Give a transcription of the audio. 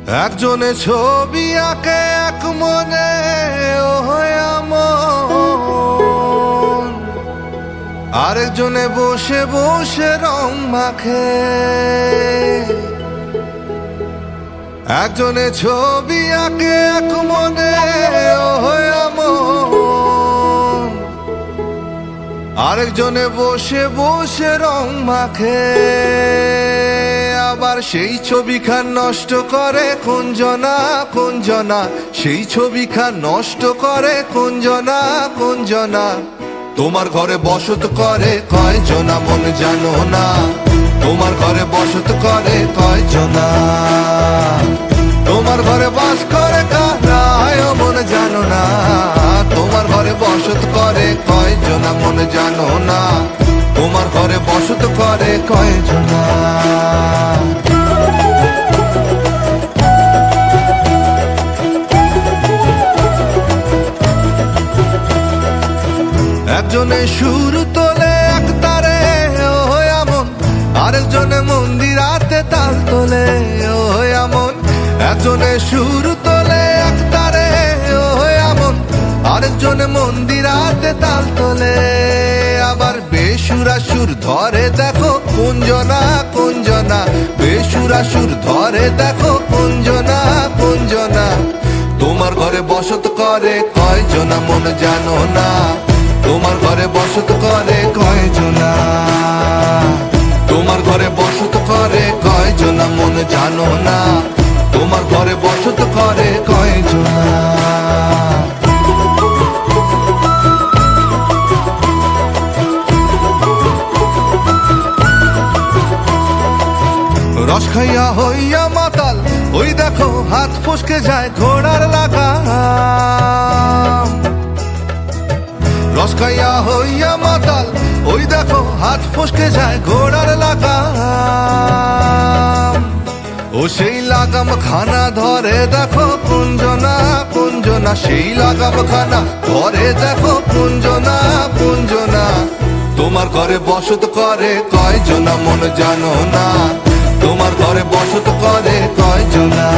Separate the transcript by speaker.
Speaker 1: একজনে ছবি আঁকে এক মনে আমন, আরেকজনে বসে বসে রং মাখে। একজনে ছবি আঁকে এক মনে আমন, আরেকজনে বসে বসে রং মাখে। আবার সেই ছবিখান নষ্ট করে কোনজনা কোনজনা, সেই ছবিখান নষ্ট করে কোনজনা কোনজনা। তোমার ঘরে বসত করে কয়জনা মন জানো না, তোমার ঘরে বসত করে কয়জনা। তোমার ঘরে বাস করে কারা মন জানো না, তোমার ঘরে বসত করে কয়জনা মন জানো না, তোমার ঘরে বসত করে কয়জনা। একজনে সুর তোলে এক তারে ও এমন, আরেকজনে মন্দিরাতে তাল তোলে ও এমন। একজনে সুর তোলে এক তারে ও এমন, আরেকজনে মন্দিরাতে তাল তোলে। আবার বেসুরা সুর ধরে দেখো কোনজনা কোনজনা, বেসুরা সুর ধরে দেখো কোনজনা কোনজনা। তোমার ঘরে বসত করে কয়জনা মন জানো না, তোমার ঘরে বসত করে কয়জনা। তোমার ঘরে বসত করে কয়জনা মন জানো না, তোমার ঘরে বসত করে কয়জনা। রস খাইয়া হইয়া মাতাল ওই দেখো হাত ফসকে যায় ঘোড়ার লাগাম। রস খাইয়া হইয়া মাতাল ওই দেখো হাত ফসকে যায় ঘোড়ার লাগাম। ও সেই লাগাম খানা ধরে দেখো কোনজনা কোনজনা, সেই লাগাম খানা ধরে দেখো কোনজনা কোনজনা। তোমার ঘরে বসত করে কয়জনা মন জানো না, তোমার ঘরে বসত করে কয়জনা।